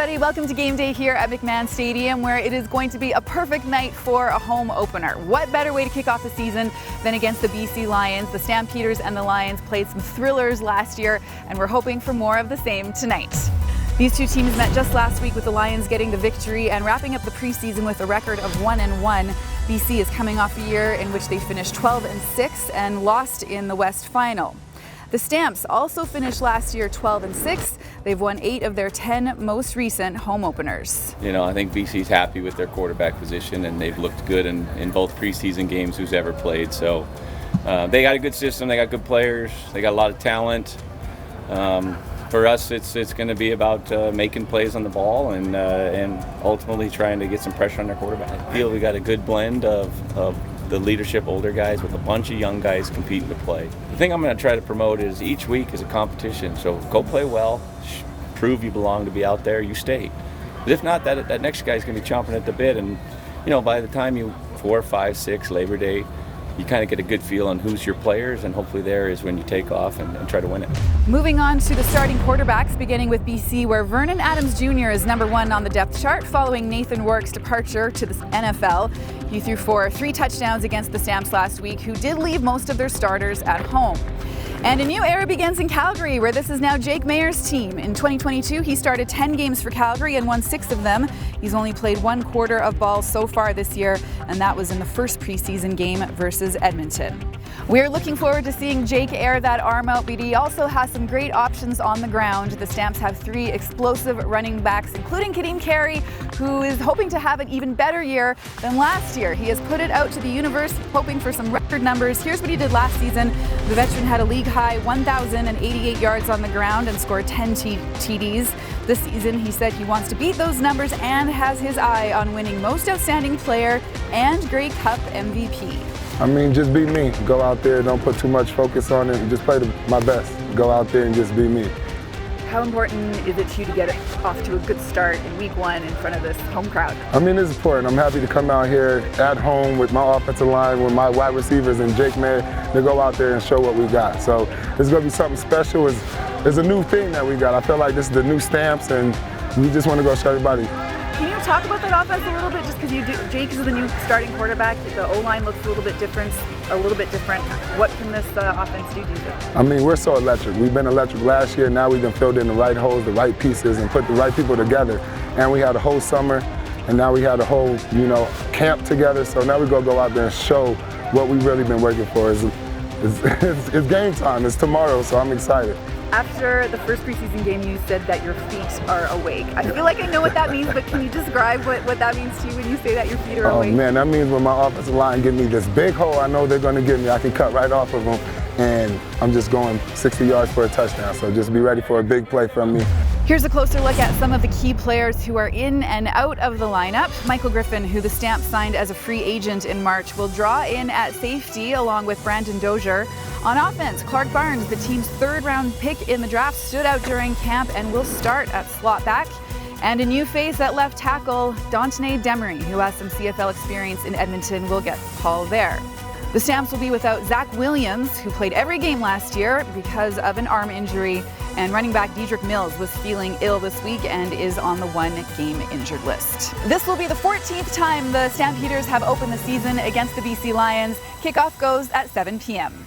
everybody, welcome to game day here at McMahon Stadium, where it is going to be a perfect night for a home opener. What better way to kick off the season than against the BC Lions? The Stampeders and the Lions played some thrillers last year, and we're hoping for more of the same tonight. These two teams met just last week with the Lions getting the victory and wrapping up the preseason with a record of 1-1. BC is coming off a year in which they finished 12-6 and lost in the West Final. The Stamps also finished last year 12-6. They've won 8 of their 10 most recent home openers. You know, I think BC's happy with their quarterback position, and they've looked good in both preseason games who's ever played. So they got a good system, they got good players, they got a lot of talent. For us, it's going to be about making plays on the ball and ultimately trying to get some pressure on their quarterback. I feel we got a good blend of the leadership older guys with a bunch of young guys competing to play. The thing I'm going to try to promote is each week is a competition. So go play well, prove you belong to be out there, you stay. But if not, that next guy's going to be chomping at the bit. And you know, by the time you 4, 5, 6 Labor Day, you kind of get a good feel on who's your players, and hopefully there is when you take off and try to win it. Moving on to the starting quarterbacks, beginning with BC, where Vernon Adams Jr. is number 1 on the depth chart following Nathan Rourke's departure to the NFL. He threw for 3 touchdowns against the Stamps last week, who did leave most of their starters at home. And a new era begins in Calgary, where this is now Jake Maier's team. In 2022, he started 10 games for Calgary and won 6 of them. He's only played 1 quarter of ball so far this year, and that was in the first preseason game versus Edmonton. We're looking forward to seeing Jake air that arm out, but he also has some great options on the ground. The Stamps have 3 explosive running backs, including Kadeem Carey, who is hoping to have an even better year than last year. He has put it out to the universe, hoping for some record numbers. Here's what he did last season. The veteran had a league-high 1,088 yards on the ground and scored 10 TDs. This season, he said he wants to beat those numbers and has his eye on winning Most Outstanding Player and Grey Cup MVP. I mean, just be me. Go out there, don't put too much focus on it, and just play my best. Go out there and just be me. How important is it to you to get off to a good start in week 1 in front of this home crowd? I mean, it's important. I'm happy to come out here at home with my offensive line, with my wide receivers and Jake Maier to go out there and show what we got. So it's going to be something special. It's a new thing that we got. I feel like this is the new Stamps, and we just want to go show everybody. Can you talk about that offense a little bit, just because Jake is the new starting quarterback, the O-line looks a little bit different. What can this offense do, you think? I mean, we're so electric. We've been electric last year. Now we've been filled in the right holes, the right pieces, and put the right people together. And we had a whole summer, and now we had a whole, camp together. So now we're going to go out there and show what we've really been working for. It's game time. It's tomorrow, so I'm excited. After the first preseason game, you said that your feet are awake. I feel like I know what that means, but can you describe what that means to you when you say that your feet are awake? Oh man, that means when my offensive line give me this big hole, I know they're going to give me. I can cut right off of them, and I'm just going 60 yards for a touchdown. So just be ready for a big play from me. Here's a closer look at some of the key players who are in and out of the lineup. Michael Griffin, who the Stamps signed as a free agent in March, will draw in at safety along with Brandon Dozier. On offense, Clark Barnes, the team's 3rd-round pick in the draft, stood out during camp and will start at slot back. And a new face at left tackle, Dantonay Demery, who has some CFL experience in Edmonton, will get Paul there. The Stamps will be without Zach Williams, who played every game last year because of an arm injury, and running back Dedrick Mills was feeling ill this week and is on the 1-game injured list. This will be the 14th time the Stampeders have opened the season against the BC Lions. Kickoff goes at 7 p.m.